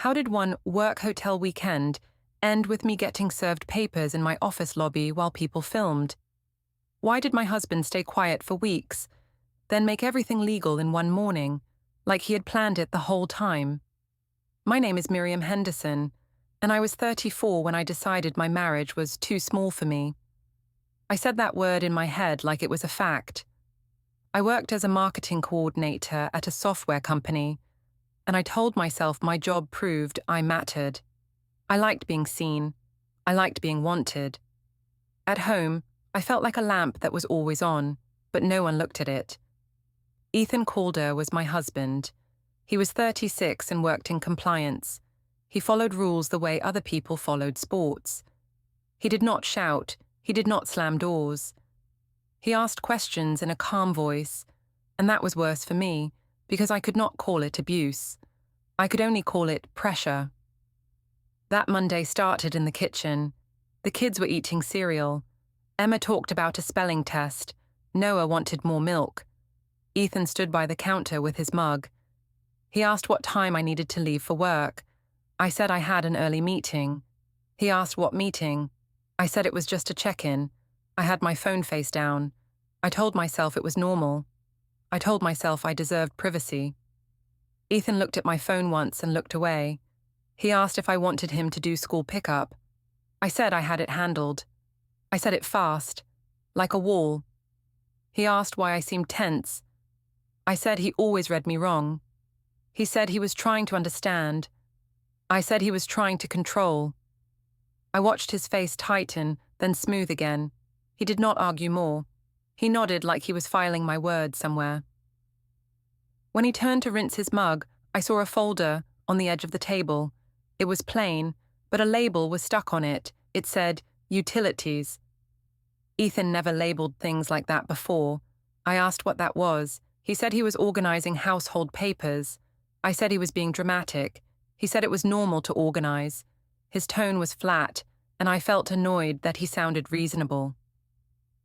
How did one work hotel weekend end with me getting served papers in my office lobby while people filmed? Why did my husband stay quiet for weeks, then make everything legal in one morning, like he had planned it the whole time? My name is Miriam Henderson, and I was 34 when I decided my marriage was too small for me. I said that word in my head like it was a fact. I worked as a marketing coordinator at a software company, and I told myself my job proved I mattered. I liked being seen. I liked being wanted. At home, I felt like a lamp that was always on, but no one looked at it. Ethan Calder was my husband. He was 36 and worked in compliance. He followed rules the way other people followed sports. He did not shout. He did not slam doors. He asked questions in a calm voice, and that was worse for me because I could not call it abuse. I could only call it pressure. That Monday started in the kitchen. The kids were eating cereal. Emma talked about a spelling test. Noah wanted more milk. Ethan stood by the counter with his mug. He asked what time I needed to leave for work. I said I had an early meeting. He asked what meeting. I said it was just a check-in. I had my phone face down. I told myself it was normal. I told myself I deserved privacy. Ethan looked at my phone once and looked away. He asked if I wanted him to do school pickup. I said I had it handled. I said it fast, like a wall. He asked why I seemed tense. I said he always read me wrong. He said he was trying to understand. I said he was trying to control. I watched his face tighten, then smooth again. He did not argue more. He nodded like he was filing my words somewhere. When he turned to rinse his mug, I saw a folder on the edge of the table. It was plain, but a label was stuck on it. It said, Utilities. Ethan never labeled things like that before. I asked what that was. He said he was organizing household papers. I said he was being dramatic. He said it was normal to organize. His tone was flat, and I felt annoyed that he sounded reasonable.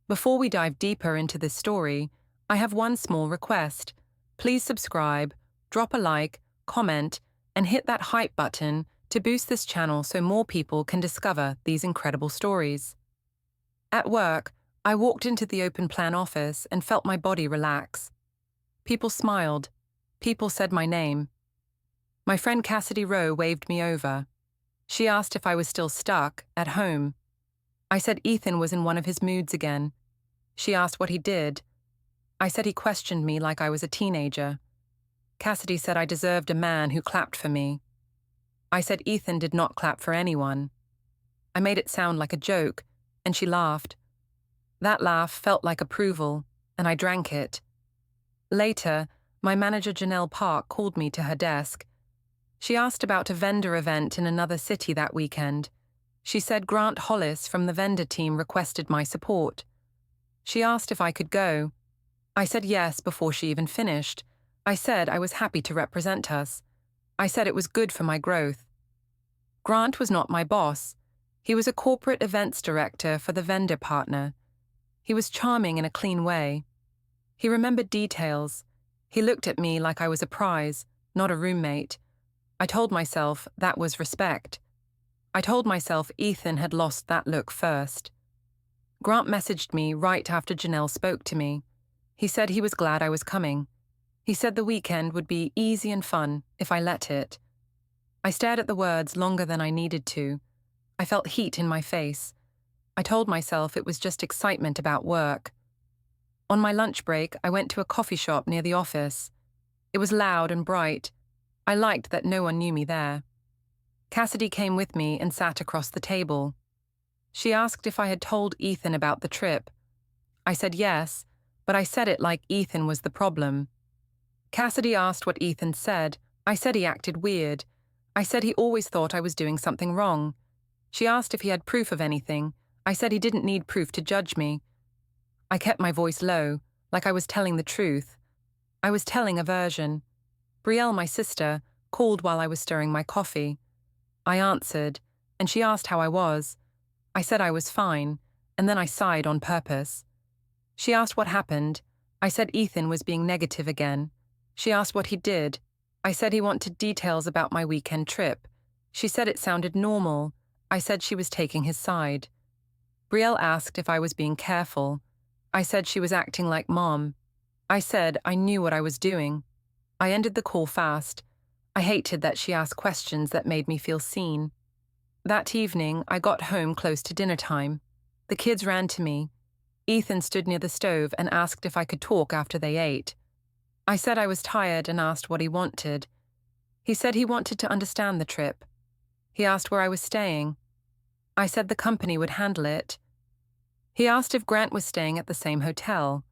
Before we dive deeper into this story, I have one small request. Please subscribe, drop a like, comment, and hit that hype button to boost this channel so more people can discover these incredible stories. At work, I walked into the open plan office and felt my body relax. People smiled. People said my name. My friend Cassidy Rowe waved me over. She asked if I was still stuck at home. I said Ethan was in one of his moods again. She asked what he did. I said he questioned me like I was a teenager. Cassidy said I deserved a man who clapped for me. I said Ethan did not clap for anyone. I made it sound like a joke, and she laughed. That laugh felt like approval, and I drank it. Later, my manager Janelle Park called me to her desk. She asked about a vendor event in another city that weekend. She said Grant Hollis from the vendor team requested my support. She asked if I could go. I said yes before she even finished. I said I was happy to represent us. I said it was good for my growth. Grant was not my boss. He was a corporate events director for the vendor partner. He was charming in a clean way. He remembered details. He looked at me like I was a prize, not a roommate. I told myself that was respect. I told myself Ethan had lost that look first. Grant messaged me right after Janelle spoke to me. He said he was glad I was coming. He said the weekend would be easy and fun if I let it. I stared at the words longer than I needed to. I felt heat in my face. I told myself it was just excitement about work. On my lunch break, I went to a coffee shop near the office. It was loud and bright. I liked that no one knew me there. Cassidy came with me and sat across the table. She asked if I had told Ethan about the trip. I said yes, but I said it like Ethan was the problem. Cassidy asked what Ethan said. I said he acted weird. I said he always thought I was doing something wrong. She asked if he had proof of anything. I said he didn't need proof to judge me. I kept my voice low, like I was telling the truth. I was telling a version. Brielle, my sister, called while I was stirring my coffee. I answered, and she asked how I was. I said I was fine, and then I sighed on purpose. She asked what happened. I said Ethan was being negative again. She asked what he did. I said he wanted details about my weekend trip. She said it sounded normal. I said she was taking his side. Brielle asked if I was being careful. I said she was acting like mom. I said I knew what I was doing. I ended the call fast. I hated that she asked questions that made me feel seen. That evening, I got home close to dinner time. The kids ran to me. Ethan stood near the stove and asked if I could talk after they ate. I said I was tired and asked what he wanted. He said he wanted to understand the trip. He asked where I was staying. I said the company would handle it. He asked if Grant was staying at the same hotel.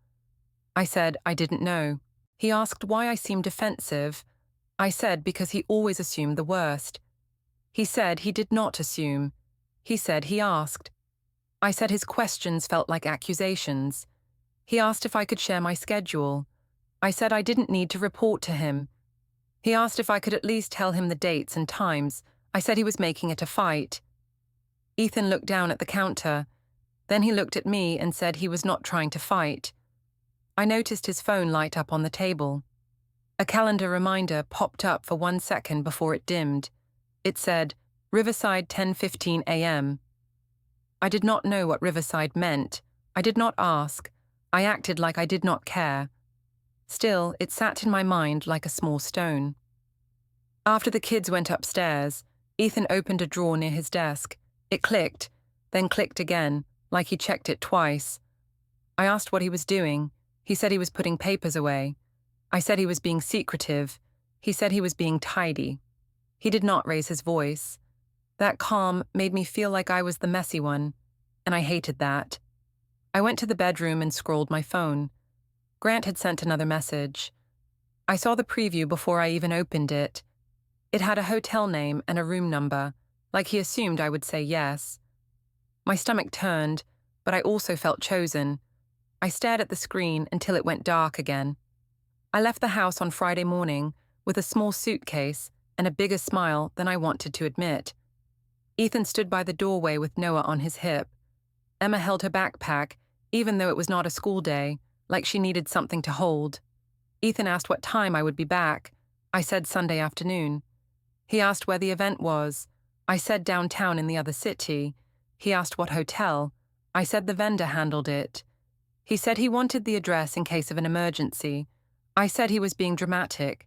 I said I didn't know. He asked why I seemed defensive. I said because he always assumed the worst. He said he did not assume. He said he asked. I said his questions felt like accusations. He asked if I could share my schedule. I said I didn't need to report to him. He asked if I could at least tell him the dates and times. I said he was making it a fight. Ethan looked down at the counter. Then he looked at me and said he was not trying to fight. I noticed his phone light up on the table. A calendar reminder popped up for 1 second before it dimmed. It said, Riverside 10:15 a.m. I did not know what Riverside meant. I did not ask. I acted like I did not care. Still, it sat in my mind like a small stone. After the kids went upstairs, Ethan opened a drawer near his desk. It clicked, then clicked again, like he checked it twice. I asked what he was doing. He said he was putting papers away. I said he was being secretive. He said he was being tidy. He did not raise his voice. That calm made me feel like I was the messy one, and I hated that. I went to the bedroom and scrolled my phone. Grant had sent another message. I saw the preview before I even opened it. It had a hotel name and a room number, like he assumed I would say yes. My stomach turned, but I also felt chosen. I stared at the screen until it went dark again. I left the house on Friday morning with a small suitcase and a bigger smile than I wanted to admit. Ethan stood by the doorway with Noah on his hip. Emma held her backpack, even though it was not a school day, like she needed something to hold. Ethan asked what time I would be back. I said Sunday afternoon. He asked where the event was. I said downtown in the other city. He asked what hotel. I said the vendor handled it. He said he wanted the address in case of an emergency. I said he was being dramatic.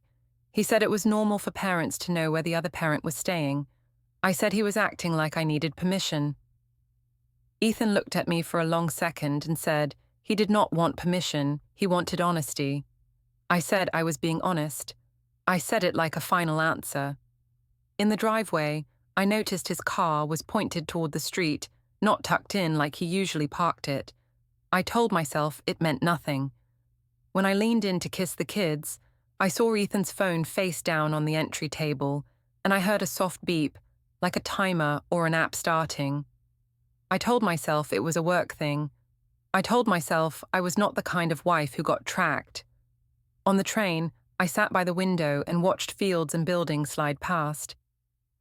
He said it was normal for parents to know where the other parent was staying. I said he was acting like I needed permission. Ethan looked at me for a long second and said he did not want permission, he wanted honesty. I said I was being honest. I said it like a final answer. In the driveway, I noticed his car was pointed toward the street, not tucked in like he usually parked it. I told myself it meant nothing. When I leaned in to kiss the kids, I saw Ethan's phone face down on the entry table, and I heard a soft beep, like a timer or an app starting. I told myself it was a work thing. I told myself I was not the kind of wife who got tracked. On the train, I sat by the window and watched fields and buildings slide past.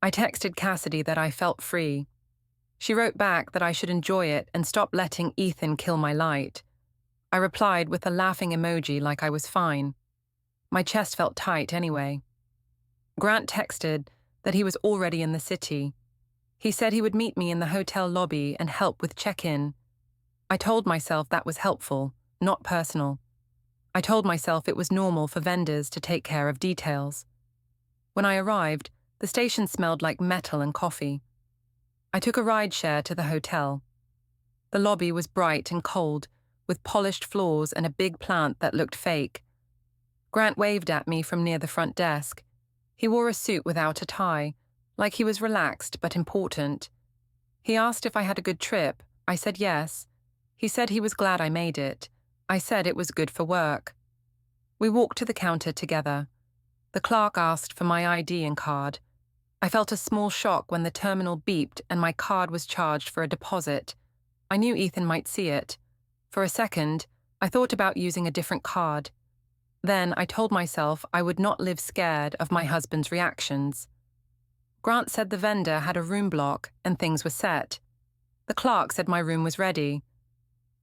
I texted Cassidy that I felt free. She wrote back that I should enjoy it and stop letting Ethan kill my light. I replied with a laughing emoji like I was fine. My chest felt tight anyway. Grant texted that he was already in the city. He said he would meet me in the hotel lobby and help with check-in. I told myself that was helpful, not personal. I told myself it was normal for vendors to take care of details. When I arrived, the station smelled like metal and coffee. I took a rideshare to the hotel. The lobby was bright and cold, with polished floors and a big plant that looked fake. Grant waved at me from near the front desk. He wore a suit without a tie, like he was relaxed but important. He asked if I had a good trip. I said yes. He said he was glad I made it. I said it was good for work. We walked to the counter together. The clerk asked for my ID and card. I felt a small shock when the terminal beeped and my card was charged for a deposit. I knew Ethan might see it. For a second, I thought about using a different card. Then I told myself I would not live scared of my husband's reactions. Grant said the vendor had a room block and things were set. The clerk said my room was ready.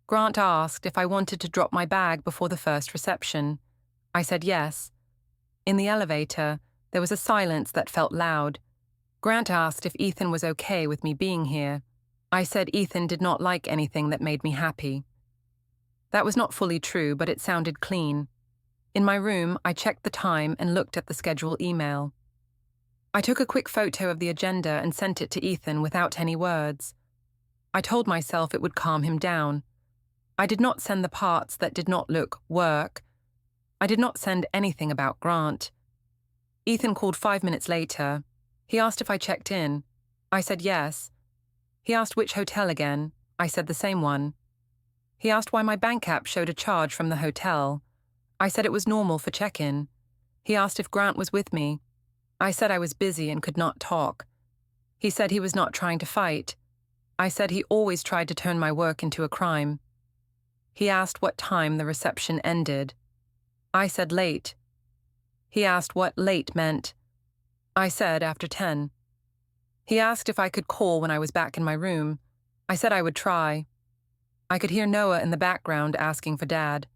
Grant asked if I wanted to drop my bag before the first reception. I said yes. In the elevator, There was a silence that felt loud. Grant asked if Ethan was okay with me being here. I said Ethan did not like anything that made me happy. That was not fully true, but it sounded clean. In my room, I checked the time and looked at the schedule email. I took a quick photo of the agenda and sent it to Ethan without any words. I told myself it would calm him down. I did not send the parts that did not look work. I did not send anything about Grant. Ethan called 5 minutes later. He asked if I checked in. I said yes. He asked which hotel again. I said the same one. He asked why my bank app showed a charge from the hotel. I said it was normal for check-in. He asked if Grant was with me. I said I was busy and could not talk. He said he was not trying to fight. I said he always tried to turn my work into a crime. He asked what time the reception ended. I said late. He asked what late meant. I said after 10. He asked if I could call when I was back in my room. I said I would try. I could hear Noah in the background asking for Dad.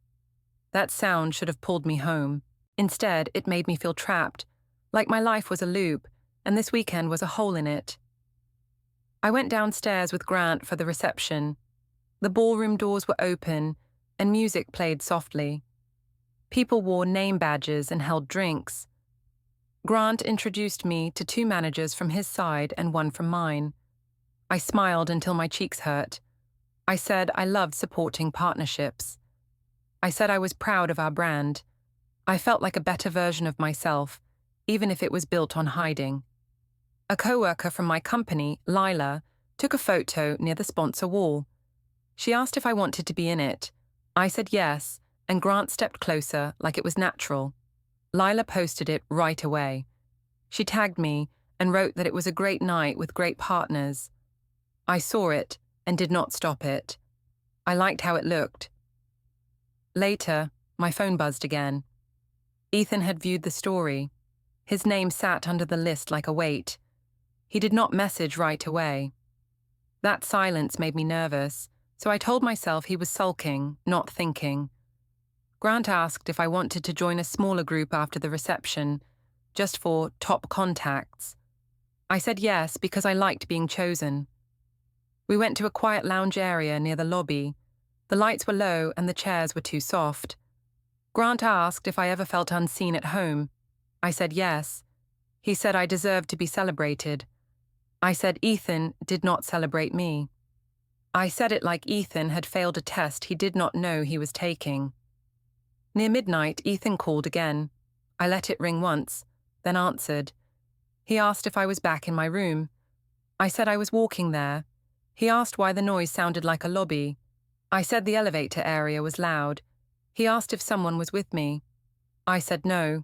That sound should have pulled me home. Instead, it made me feel trapped, like my life was a loop, and this weekend was a hole in it. I went downstairs with Grant for the reception. The ballroom doors were open, and music played softly. People wore name badges and held drinks. Grant introduced me to 2 managers from his side and 1 from mine. I smiled until my cheeks hurt. I said I loved supporting partnerships. I said I was proud of our brand. I felt like a better version of myself, even if it was built on hiding. A coworker from my company, Lila, took a photo near the sponsor wall. She asked if I wanted to be in it. I said yes, and Grant stepped closer like it was natural. Lila posted it right away. She tagged me and wrote that it was a great night with great partners. I saw it and did not stop it. I liked how it looked. Later, my phone buzzed again. Ethan had viewed the story. His name sat under the list like a weight. He did not message right away. That silence made me nervous, so I told myself he was sulking, not thinking. Grant asked if I wanted to join a smaller group after the reception, just for top contacts. I said yes because I liked being chosen. We went to a quiet lounge area near the lobby. The lights were low and the chairs were too soft. Grant asked if I ever felt unseen at home. I said yes. He said I deserved to be celebrated. I said Ethan did not celebrate me. I said it like Ethan had failed a test he did not know he was taking. Near midnight, Ethan called again. I let it ring once, then answered. He asked if I was back in my room. I said I was walking there. He asked why the noise sounded like a lobby. I said the elevator area was loud. He asked if someone was with me. I said no.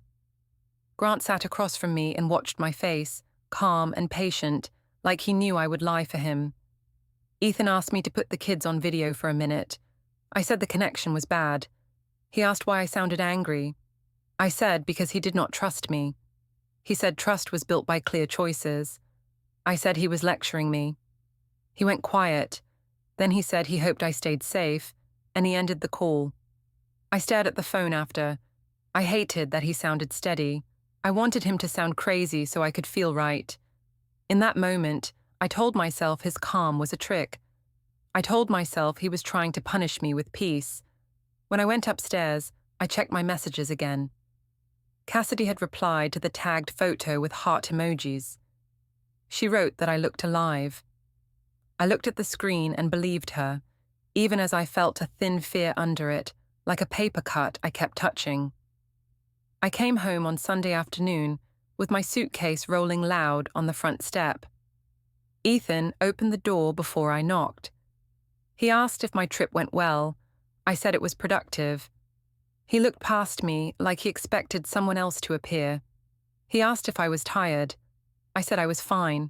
Grant sat across from me and watched my face, calm and patient, like he knew I would lie for him. Ethan asked me to put the kids on video for a minute. I said the connection was bad. He asked why I sounded angry. I said because he did not trust me. He said trust was built by clear choices. I said he was lecturing me. He went quiet. Then he said he hoped I stayed safe, and he ended the call. I stared at the phone after. I hated that he sounded steady. I wanted him to sound crazy so I could feel right. In that moment, I told myself his calm was a trick. I told myself he was trying to punish me with peace. When I went upstairs, I checked my messages again. Cassidy had replied to the tagged photo with heart emojis. She wrote that I looked alive. I looked at the screen and believed her, even as I felt a thin fear under it, like a paper cut I kept touching. I came home on Sunday afternoon with my suitcase rolling loud on the front step. Ethan opened the door before I knocked. He asked if my trip went well. I said it was productive. He looked past me like he expected someone else to appear. He asked if I was tired. I said I was fine.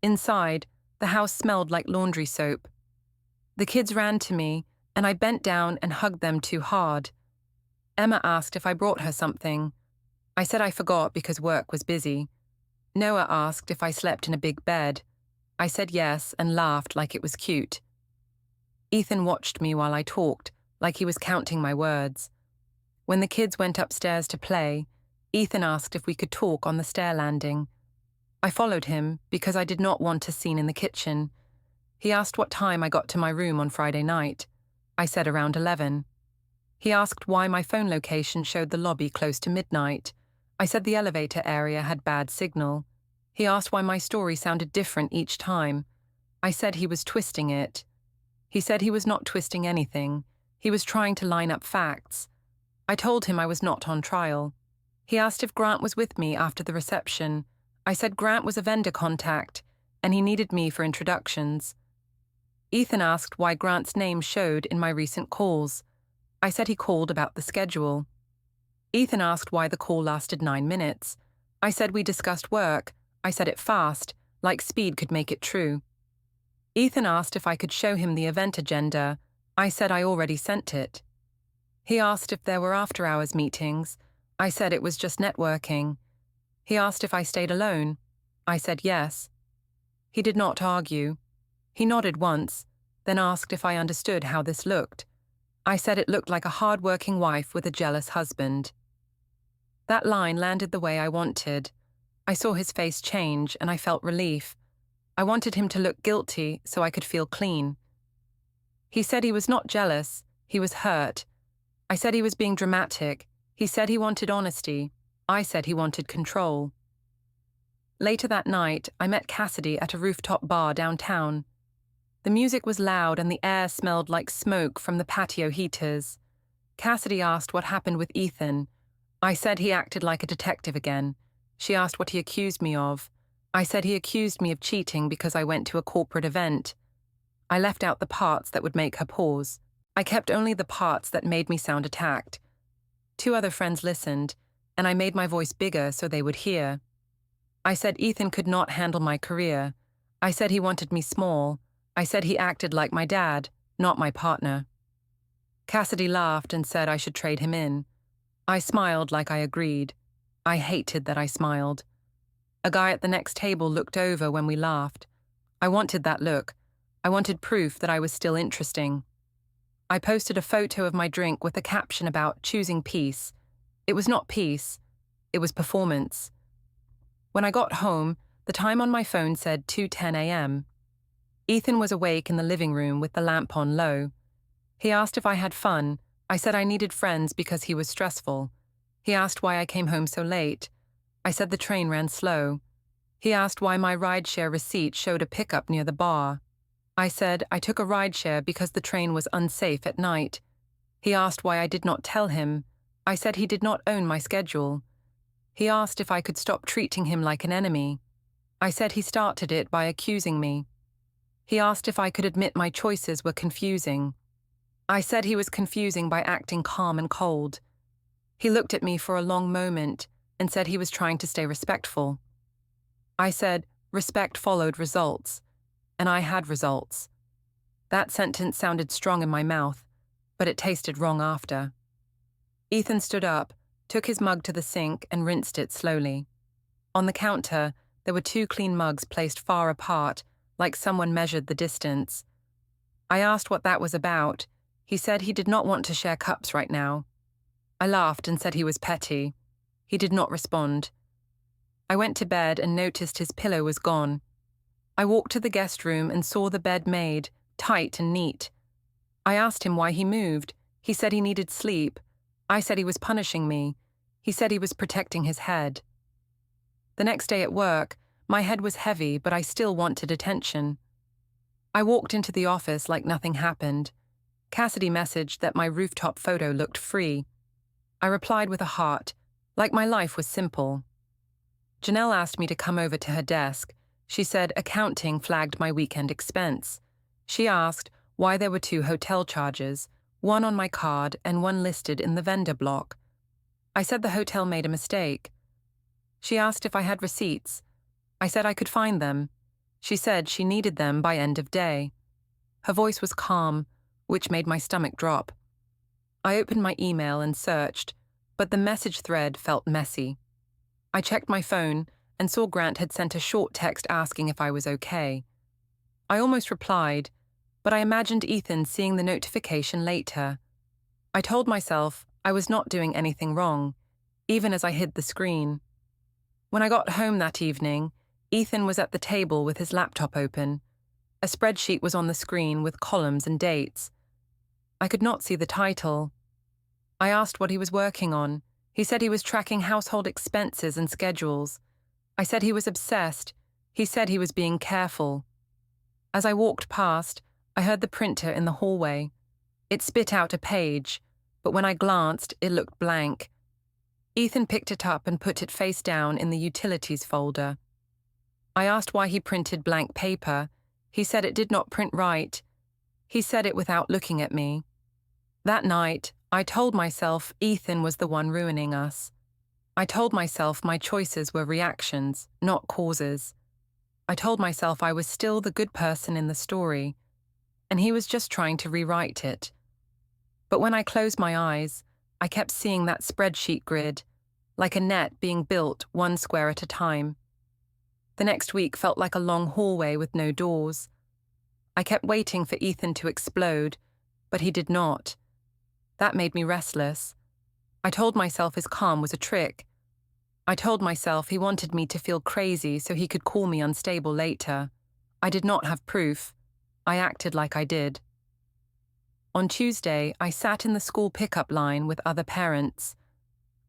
Inside, the house smelled like laundry soap. The kids ran to me, and I bent down and hugged them too hard. Emma asked if I brought her something. I said I forgot because work was busy. Noah asked if I slept in a big bed. I said yes and laughed like it was cute. Ethan watched me while I talked, like he was counting my words. When the kids went upstairs to play, Ethan asked if we could talk on the stair landing. I followed him because I did not want a scene in the kitchen. He asked what time I got to my room on Friday night. I said around 11. He asked why my phone location showed the lobby close to midnight. I said the elevator area had bad signal. He asked why my story sounded different each time. I said he was twisting it. He said he was not twisting anything. He was trying to line up facts. I told him I was not on trial. He asked if Grant was with me after the reception. I said Grant was a vendor contact, and he needed me for introductions. Ethan asked why Grant's name showed in my recent calls. I said he called about the schedule. Ethan asked why the call lasted 9 minutes. I said we discussed work. I said it fast, like speed could make it true. Ethan asked if I could show him the event agenda. I said I already sent it. He asked if there were after-hours meetings. I said it was just networking. He asked if I stayed alone. I said yes. He did not argue. He nodded once, then asked if I understood how this looked. I said it looked like a hard-working wife with a jealous husband. That line landed the way I wanted. I saw his face change and I felt relief. I wanted him to look guilty so I could feel clean. He said he was not jealous, he was hurt. I said he was being dramatic. He said he wanted honesty. I said he wanted control. Later that night, I met Cassidy at a rooftop bar downtown. The music was loud and the air smelled like smoke from the patio heaters. Cassidy asked what happened with Ethan. I said he acted like a detective again. She asked what he accused me of. I said he accused me of cheating because I went to a corporate event. I left out the parts that would make her pause. I kept only the parts that made me sound attacked. 2 other friends listened, and I made my voice bigger so they would hear. I said Ethan could not handle my career. I said he wanted me small. I said he acted like my dad, not my partner. Cassidy laughed and said I should trade him in. I smiled like I agreed. I hated that I smiled. A guy at the next table looked over when we laughed. I wanted that look. I wanted proof that I was still interesting. I posted a photo of my drink with a caption about choosing peace. It was not peace. It was performance. When I got home, the time on my phone said 2:10 a.m. Ethan was awake in the living room with the lamp on low. He asked if I had fun. I said I needed friends because he was stressful. He asked why I came home so late. I said the train ran slow. He asked why my rideshare receipt showed a pickup near the bar. I said I took a rideshare because the train was unsafe at night. He asked why I did not tell him. I said he did not own my schedule. He asked if I could stop treating him like an enemy. I said he started it by accusing me. He asked if I could admit my choices were confusing. I said he was confusing by acting calm and cold. He looked at me for a long moment and said he was trying to stay respectful. I said respect followed results, and I had results. That sentence sounded strong in my mouth, but it tasted wrong after. Ethan stood up, took his mug to the sink and rinsed it slowly. On the counter, there were 2 clean mugs placed far apart, like someone measured the distance. I asked what that was about. He said he did not want to share cups right now. I laughed and said he was petty. He did not respond. I went to bed and noticed his pillow was gone. I walked to the guest room and saw the bed made, tight and neat. I asked him why he moved. He said he needed sleep. I said he was punishing me. He said he was protecting his head. The next day at work, my head was heavy, but I still wanted attention. I walked into the office like nothing happened. Cassidy messaged that my rooftop photo looked free. I replied with a heart, like my life was simple. Janelle asked me to come over to her desk. She said accounting flagged my weekend expense. She asked why there were 2 hotel charges, one on my card and one listed in the vendor block. I said the hotel made a mistake. She asked if I had receipts. I said I could find them. She said she needed them by end of day. Her voice was calm, which made my stomach drop. I opened my email and searched, but the message thread felt messy. I checked my phone and saw Grant had sent a short text asking if I was okay. I almost replied, but I imagined Ethan seeing the notification later. I told myself I was not doing anything wrong. even as I hid the screen. When I got home that evening, Ethan was at the table with his laptop open. A spreadsheet was on the screen with columns and dates. I could not see the title. I asked what he was working on. He said he was tracking household expenses and schedules. I said he was obsessed. He said he was being careful. As I walked past, I heard the printer in the hallway. It spit out a page, but when I glanced, it looked blank. Ethan picked it up and put it face down in the utilities folder. I asked why he printed blank paper. He said it did not print right. He said it without looking at me. That night, I told myself Ethan was the one ruining us. I told myself my choices were reactions, not causes. I told myself I was still the good person in the story, and he was just trying to rewrite it. But when I closed my eyes, I kept seeing that spreadsheet grid, like a net being built one square at a time. The next week felt like a long hallway with no doors. I kept waiting for Ethan to explode, but he did not. That made me restless. I told myself his calm was a trick. I told myself he wanted me to feel crazy so he could call me unstable later. I did not have proof. I acted like I did. On Tuesday, I sat in the school pickup line with other parents.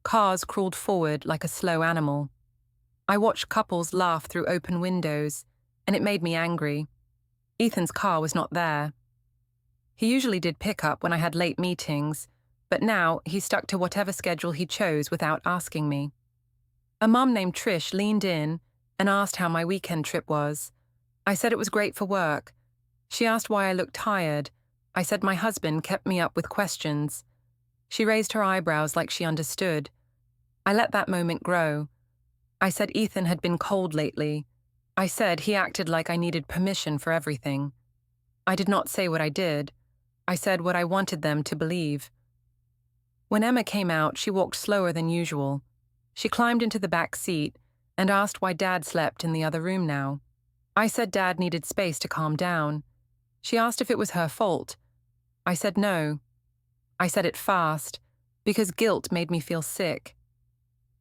Cars crawled forward like a slow animal. I watched couples laugh through open windows, and it made me angry. Ethan's car was not there. He usually did pickup when I had late meetings, but now he stuck to whatever schedule he chose without asking me. A mum named Trish leaned in and asked how my weekend trip was. I said it was great for work. She asked why I looked tired. I said my husband kept me up with questions. She raised her eyebrows like she understood. I let that moment grow. I said Ethan had been cold lately. I said he acted like I needed permission for everything. I did not say what I did. I said what I wanted them to believe. When Emma came out, she walked slower than usual. She climbed into the back seat and asked why Dad slept in the other room now. I said Dad needed space to calm down. She asked if it was her fault. I said no. I said it fast, because guilt made me feel sick.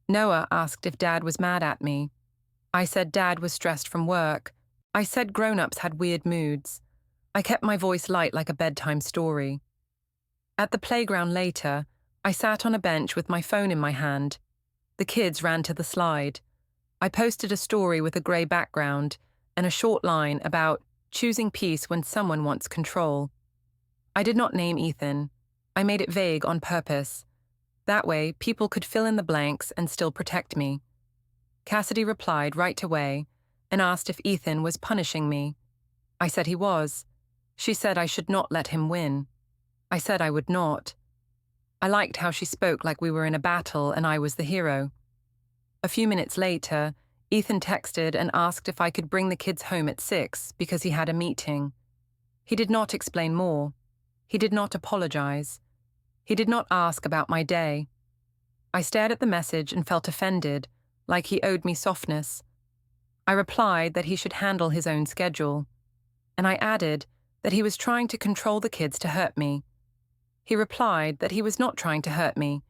Noah asked if Dad was mad at me. I said Dad was stressed from work. I said grown-ups had weird moods. I kept my voice light like a bedtime story. At the playground later, I sat on a bench with my phone in my hand. The kids ran to the slide. I posted a story with a grey background and a short line about choosing peace when someone wants control. I did not name Ethan. I made it vague on purpose. That way, people could fill in the blanks and still protect me. Cassidy replied right away and asked if Ethan was punishing me. I said he was. She said I should not let him win. I said I would not. I liked how she spoke like we were in a battle and I was the hero. A few minutes later, Ethan texted and asked if I could bring the kids home at 6 because he had a meeting. He did not explain more. He did not apologize. He did not ask about my day. I stared at the message and felt offended, like he owed me softness. I replied that he should handle his own schedule, and I added that he was trying to control the kids to hurt me. He replied that he was not trying to hurt me.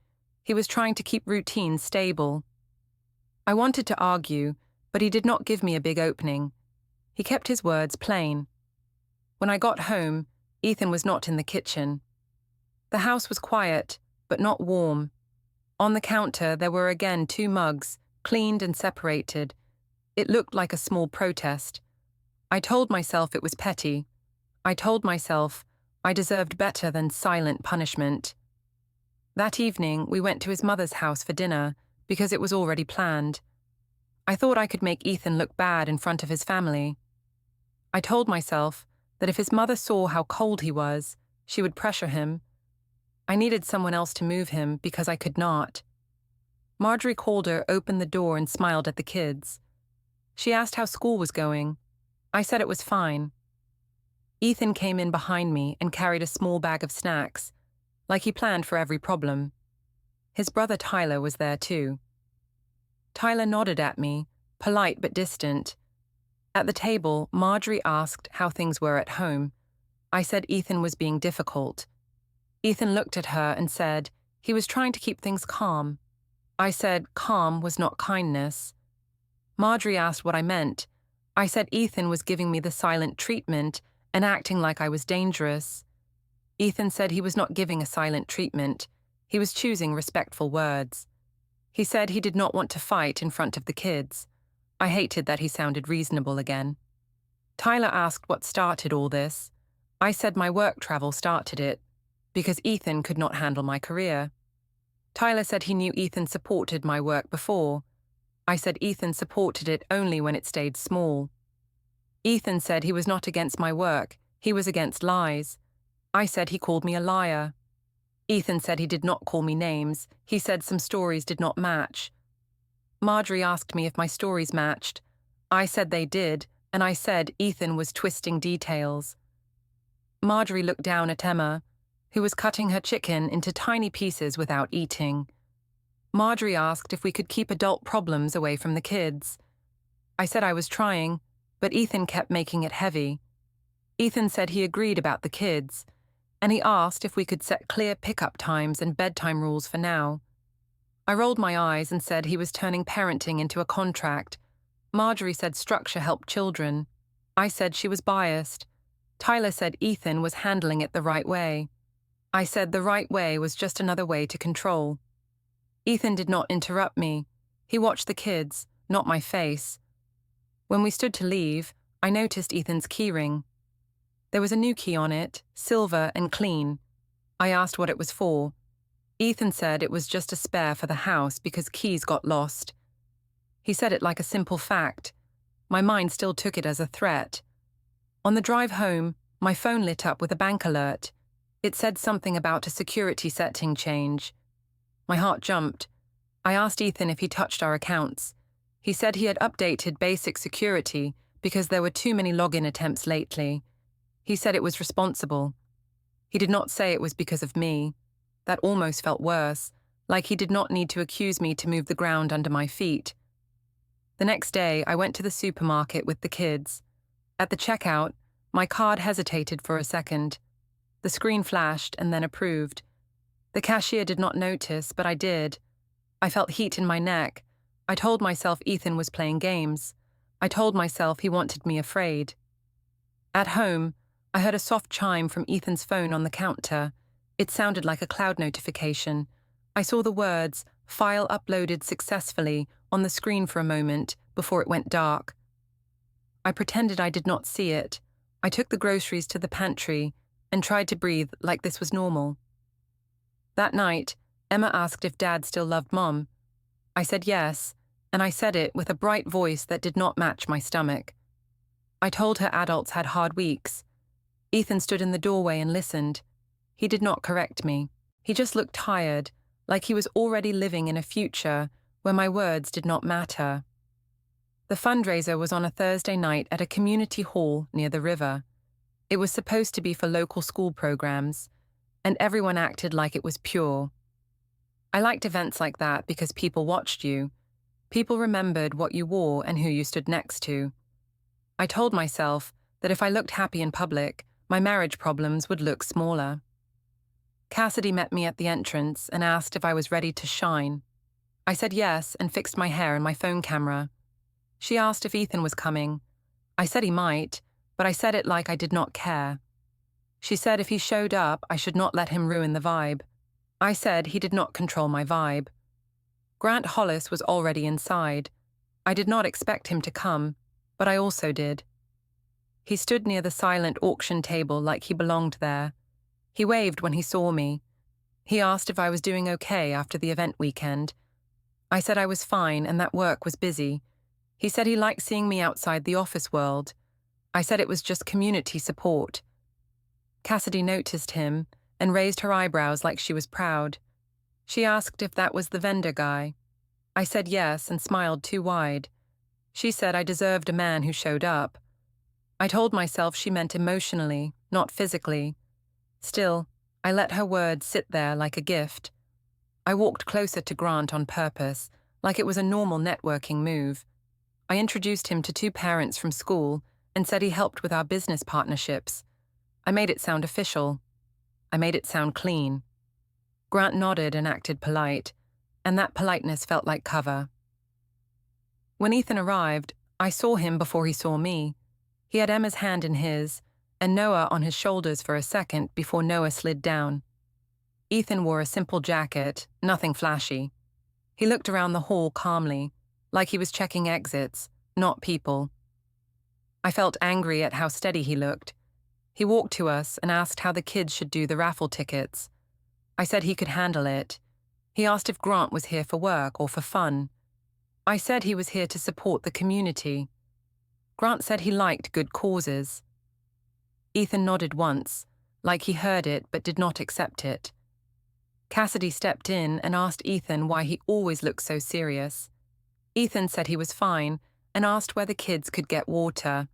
He was trying to keep routines stable. I wanted to argue, but he did not give me a big opening. He kept his words plain. When I got home, Ethan was not in the kitchen. The house was quiet, but not warm. On the counter, there were again 2 mugs, cleaned and separated. It looked like a small protest. I told myself it was petty. I told myself I deserved better than silent punishment. That evening, we went to his mother's house for dinner because it was already planned. I thought I could make Ethan look bad in front of his family. I told myself that if his mother saw how cold he was, she would pressure him. I needed someone else to move him because I could not. Marjorie Calder opened the door and smiled at the kids. She asked how school was going. I said it was fine. Ethan came in behind me and carried a small bag of snacks, like he planned for every problem. His brother Tyler was there too. Tyler nodded at me, polite but distant. At the table, Marjorie asked how things were at home. I said Ethan was being difficult. Ethan looked at her and said he was trying to keep things calm. I said calm was not kindness. Marjorie asked what I meant. I said Ethan was giving me the silent treatment and acting like I was dangerous. Ethan said he was not giving a silent treatment. He was choosing respectful words. He said he did not want to fight in front of the kids. I hated that he sounded reasonable again. Tyler asked what started all this. I said my work travel started it, because Ethan could not handle my career. Tyler said he knew Ethan supported my work before. I said Ethan supported it only when it stayed small. Ethan said he was not against my work, he was against lies. I said he called me a liar. Ethan said he did not call me names, he said some stories did not match. Marjorie asked me if my stories matched. I said they did, and I said Ethan was twisting details. Marjorie looked down at Emma, who was cutting her chicken into tiny pieces without eating. Marjorie asked if we could keep adult problems away from the kids. I said I was trying, but Ethan kept making it heavy. Ethan said he agreed about the kids, and he asked if we could set clear pickup times and bedtime rules for now. I rolled my eyes and said he was turning parenting into a contract. Marjorie said structure helped children. I said she was biased. Tyler said Ethan was handling it the right way. I said the right way was just another way to control. Ethan did not interrupt me. He watched the kids, not my face. When we stood to leave, I noticed Ethan's keyring. There was a new key on it, silver and clean. I asked what it was for. Ethan said it was just a spare for the house because keys got lost. He said it like a simple fact. My mind still took it as a threat. On the drive home, my phone lit up with a bank alert. It said something about a security setting change. My heart jumped. I asked Ethan if he touched our accounts. He said he had updated basic security because there were too many login attempts lately. He said it was responsible. He did not say it was because of me. That almost felt worse, like he did not need to accuse me to move the ground under my feet. The next day, I went to the supermarket with the kids. At the checkout, my card hesitated for a second. The screen flashed and then approved. The cashier did not notice, but I did. I felt heat in my neck. I told myself Ethan was playing games. I told myself he wanted me afraid. At home, I heard a soft chime from Ethan's phone on the counter. It sounded like a cloud notification. I saw the words, "File uploaded successfully," on the screen for a moment before it went dark. I pretended I did not see it. I took the groceries to the pantry and tried to breathe like this was normal. That night, Emma asked if Dad still loved Mom. I said yes, and I said it with a bright voice that did not match my stomach. I told her adults had hard weeks. Ethan stood in the doorway and listened. He did not correct me. He just looked tired, like he was already living in a future where my words did not matter. The fundraiser was on a Thursday night at a community hall near the river. It was supposed to be for local school programs, and everyone acted like it was pure. I liked events like that because people watched you. People remembered what you wore and who you stood next to. I told myself that if I looked happy in public, my marriage problems would look smaller. Cassidy met me at the entrance and asked if I was ready to shine. I said yes and fixed my hair and my phone camera. She asked if Ethan was coming. I said he might, but I said it like I did not care. She said if he showed up, I should not let him ruin the vibe. I said he did not control my vibe. Grant Hollis was already inside. I did not expect him to come, but I also did. He stood near the silent auction table like he belonged there. He waved when he saw me. He asked if I was doing okay after the event weekend. I said I was fine and that work was busy. He said he liked seeing me outside the office world. I said it was just community support. Cassidy noticed him and raised her eyebrows like she was proud. She asked if that was the vendor guy. I said yes and smiled too wide. She said I deserved a man who showed up. I told myself she meant emotionally, not physically. Still, I let her words sit there like a gift. I walked closer to Grant on purpose, like it was a normal networking move. I introduced him to 2 parents from school and said he helped with our business partnerships. I made it sound official. I made it sound clean. Grant nodded and acted polite. and that politeness felt like cover. When Ethan arrived, I saw him before he saw me. He had Emma's hand in his, and Noah on his shoulders for a second before Noah slid down. Ethan wore a simple jacket, nothing flashy. He looked around the hall calmly, like he was checking exits, not people. I felt angry at how steady he looked. He walked to us and asked how the kids should do the raffle tickets. I said he could handle it. He asked if Grant was here for work or for fun. I said he was here to support the community. Grant said he liked good causes. Ethan nodded once, like he heard it but did not accept it. Cassidy stepped in and asked Ethan why he always looked so serious. Ethan said he was fine and asked where the kids could get water.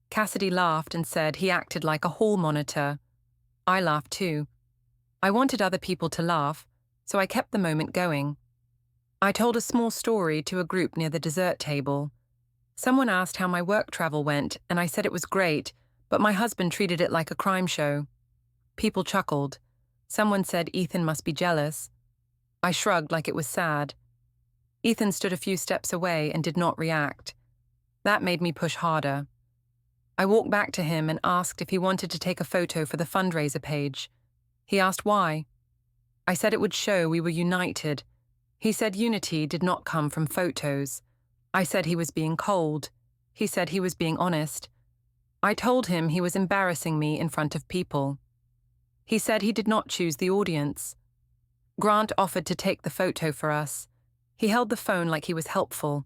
Cassidy laughed and said he acted like a hall monitor. I laughed too. I wanted other people to laugh, so I kept the moment going. I told a small story to a group near the dessert table. Someone asked how my work travel went, and I said it was great, but my husband treated it like a crime show. People chuckled. Someone said Ethan must be jealous. I shrugged like it was sad. Ethan stood a few steps away and did not react. That made me push harder. I walked back to him and asked if he wanted to take a photo for the fundraiser page. He asked why. I said it would show we were united. He said unity did not come from photos. I said he was being cold. He said he was being honest. I told him he was embarrassing me in front of people. He said he did not choose the audience. Grant offered to take the photo for us. He held the phone like he was helpful.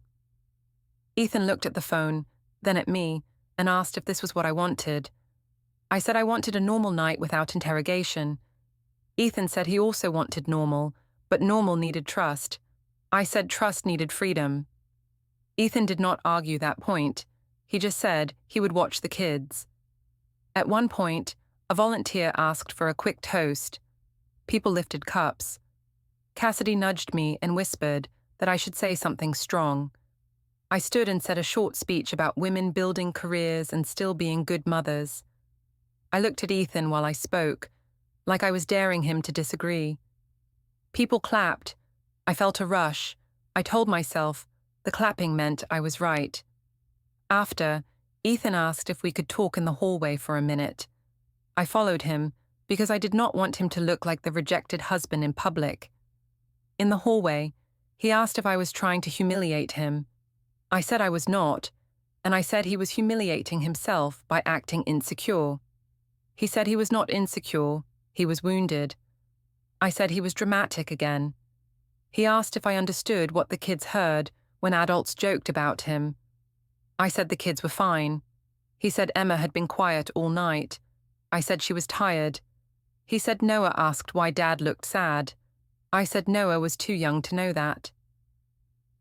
Ethan looked at the phone, then at me, and asked if this was what I wanted. I said I wanted a normal night without interrogation. Ethan said he also wanted normal, but normal needed trust. I said trust needed freedom. Ethan did not argue that point. He just said he would watch the kids. At one point, a volunteer asked for a quick toast. People lifted cups. Cassidy nudged me and whispered that I should say something strong. I stood and said a short speech about women building careers and still being good mothers. I looked at Ethan while I spoke, like I was daring him to disagree. People clapped. I felt a rush. I told myself the clapping meant I was right. After, Ethan asked if we could talk in the hallway for a minute. I followed him because I did not want him to look like the rejected husband in public. In the hallway, he asked if I was trying to humiliate him. I said I was not, and I said he was humiliating himself by acting insecure. He said he was not insecure, he was wounded. I said he was dramatic again. He asked if I understood what the kids heard when adults joked about him. I said the kids were fine. He said Emma had been quiet all night. I said she was tired. He said Noah asked why Dad looked sad. I said Noah was too young to know that.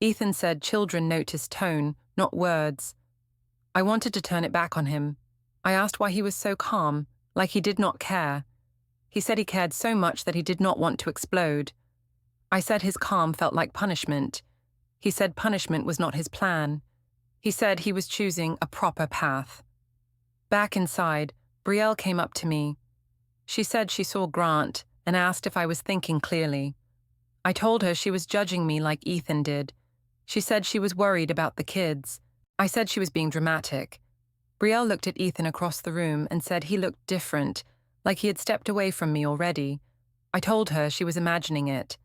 Ethan said children notice tone, not words. I wanted to turn it back on him. I asked why he was so calm, like he did not care. He said he cared so much that he did not want to explode. I said his calm felt like punishment. He said punishment was not his plan. He said he was choosing a proper path. Back inside, Brielle came up to me. She said she saw Grant and asked if I was thinking clearly. I told her she was judging me like Ethan did. She said she was worried about the kids. I said she was being dramatic. Brielle looked at Ethan across the room and said he looked different, like he had stepped away from me already. I told her she was imagining it.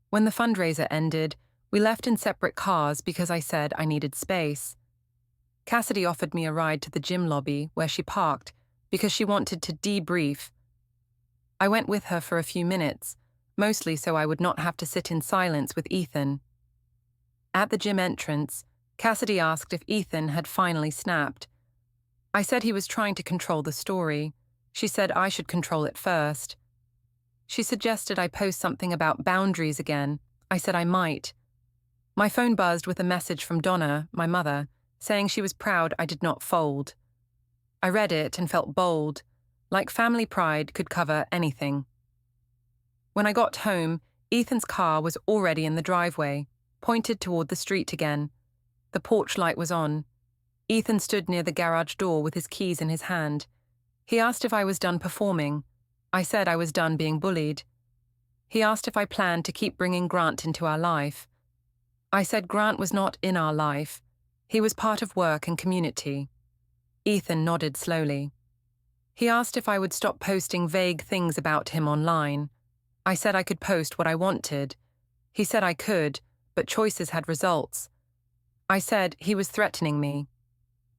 When the fundraiser ended, we left in separate cars because I said I needed space. Cassidy offered me a ride to the gym lobby where she parked because she wanted to debrief. I went with her for a few minutes, mostly so I would not have to sit in silence with Ethan. At the gym entrance, Cassidy asked if Ethan had finally snapped. I said he was trying to control the story. She said I should control it first. She suggested I post something about boundaries again. I said I might. My phone buzzed with a message from Donna, my mother, saying she was proud I did not fold. I read it and felt bold, like family pride could cover anything. When I got home, Ethan's car was already in the driveway, pointed toward the street again. The porch light was on. Ethan stood near the garage door with his keys in his hand. He asked if I was done performing. I said I was done being bullied. He asked if I planned to keep bringing Grant into our life. I said Grant was not in our life. He was part of work and community. Ethan nodded slowly. He asked if I would stop posting vague things about him online. I said I could post what I wanted. He said I could, but choices had results. I said he was threatening me.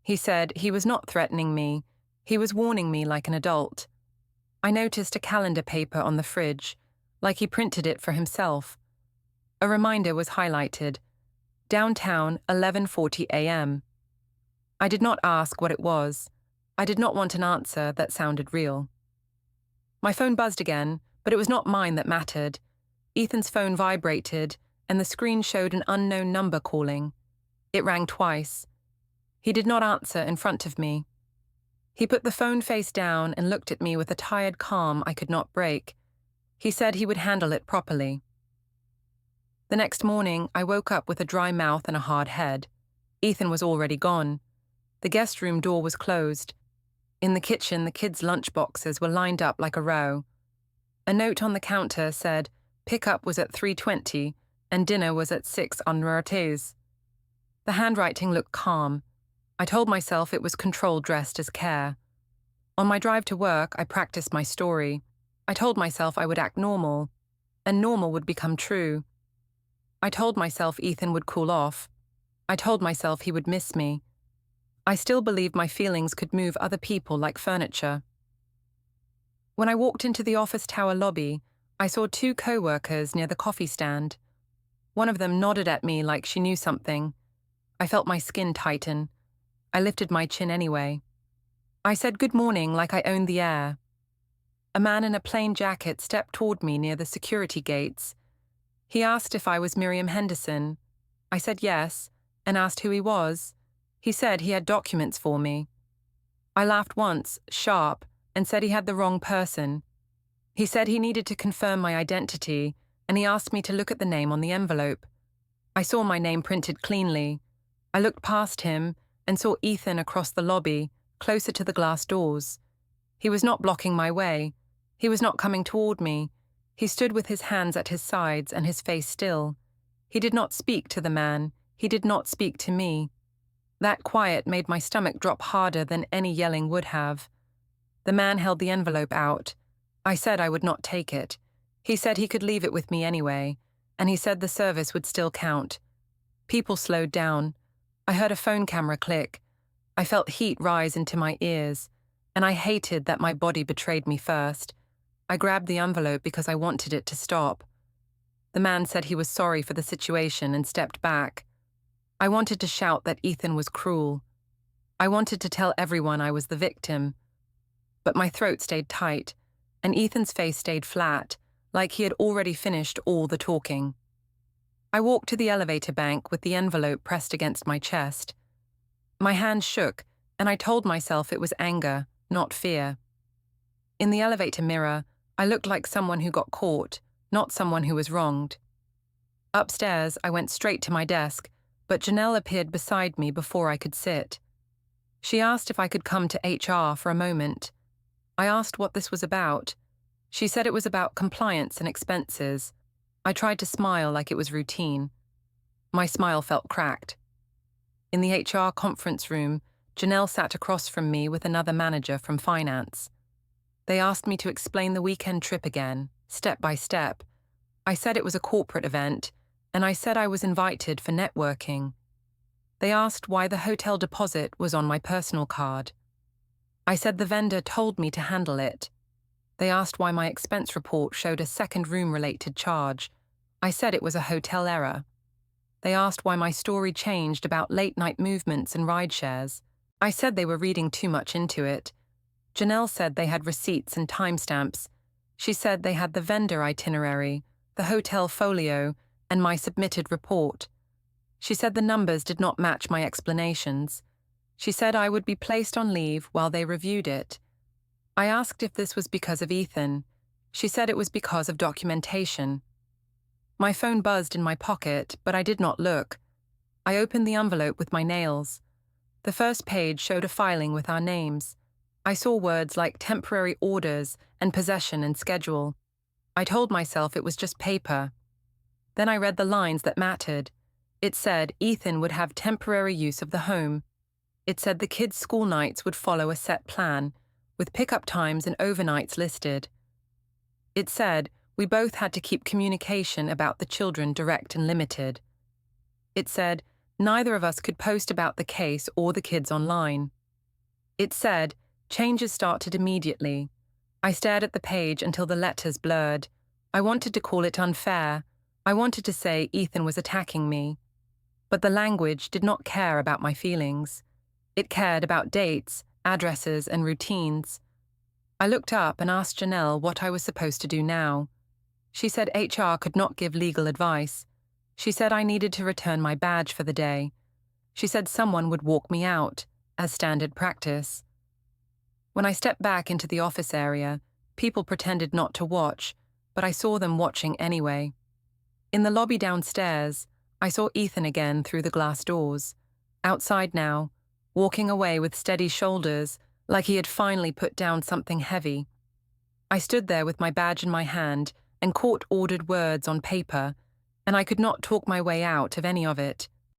He said he was not threatening me. He was warning me like an adult. I noticed a calendar paper on the fridge, like he printed it for himself. A reminder was highlighted. Downtown, 11:40 a.m. I did not ask what it was. I did not want an answer that sounded real. My phone buzzed again, but it was not mine that mattered. Ethan's phone vibrated, and the screen showed an unknown number calling. It rang twice. He did not answer in front of me. He put the phone face down and looked at me with a tired calm I could not break. He said he would handle it properly. The next morning, I woke up with a dry mouth and a hard head. Ethan was already gone. The guest room door was closed. In the kitchen, the kids' lunch boxes were lined up like a row. A note on the counter said, "Pickup was at 3:20 and dinner was at 6 unnoticed." The handwriting looked calm. I told myself it was control dressed as care. On my drive to work, I practiced my story. I told myself I would act normal, and normal would become true. I told myself Ethan would cool off. I told myself he would miss me. I still believed my feelings could move other people like furniture. When I walked into the office tower lobby, I saw two co-workers near the coffee stand. One of them nodded at me like she knew something. I felt my skin tighten. I lifted my chin anyway. I said good morning like I owned the air. A man in a plain jacket stepped toward me near the security gates. He asked if I was Miriam Henderson. I said yes, and asked who he was. He said he had documents for me. I laughed once, sharp, and said he had the wrong person. He said he needed to confirm my identity, and he asked me to look at the name on the envelope. I saw my name printed cleanly. I looked past him and saw Ethan across the lobby, closer to the glass doors. He was not blocking my way. He was not coming toward me. He stood with his hands at his sides and his face still. He did not speak to the man. He did not speak to me. That quiet made my stomach drop harder than any yelling would have. The man held the envelope out. I said I would not take it. He said he could leave it with me anyway, and he said the service would still count. People slowed down. I heard a phone camera click. I felt heat rise into my ears, and I hated that my body betrayed me first. I grabbed the envelope because I wanted it to stop. The man said he was sorry for the situation and stepped back. I wanted to shout that Ethan was cruel. I wanted to tell everyone I was the victim. But my throat stayed tight, and Ethan's face stayed flat, like he had already finished all the talking. I walked to the elevator bank with the envelope pressed against my chest. My hand shook, and I told myself it was anger, not fear. In the elevator mirror, I looked like someone who got caught, not someone who was wronged. Upstairs, I went straight to my desk, but Janelle appeared beside me before I could sit. She asked if I could come to HR for a moment. I asked what this was about. She said it was about compliance and expenses. I tried to smile like it was routine. My smile felt cracked. In the HR conference room, Janelle sat across from me with another manager from finance. They asked me to explain the weekend trip again, step by step. I said it was a corporate event, and I said I was invited for networking. They asked why the hotel deposit was on my personal card. I said the vendor told me to handle it. They asked why my expense report showed a second room-related charge. I said it was a hotel error. They asked why my story changed about late-night movements and ride shares. I said they were reading too much into it. Janelle said they had receipts and timestamps. She said they had the vendor itinerary, the hotel folio, and my submitted report. She said the numbers did not match my explanations. She said I would be placed on leave while they reviewed it. I asked if this was because of Ethan. She said it was because of documentation. My phone buzzed in my pocket, but I did not look. I opened the envelope with my nails. The first page showed a filing with our names. I saw words like temporary orders and possession and schedule. I told myself it was just paper. Then I read the lines that mattered. It said Ethan would have temporary use of the home. It said the kids' school nights would follow a set plan, with pickup times and overnights listed. It said we both had to keep communication about the children direct and limited. It said neither of us could post about the case or the kids online. It said changes started immediately. I stared at the page until the letters blurred. I wanted to call it unfair. I wanted to say Ethan was attacking me. But the language did not care about my feelings. It cared about dates, addresses, and routines. I looked up and asked Janelle what I was supposed to do now. She said HR could not give legal advice. She said I needed to return my badge for the day. She said someone would walk me out, as standard practice. When I stepped back into the office area, people pretended not to watch, but I saw them watching anyway. In the lobby downstairs, I saw Ethan again through the glass doors. Outside now, walking away with steady shoulders, like he had finally put down something heavy. I stood there with my badge in my hand and court-ordered words on paper, and I could not talk my way out of any of it.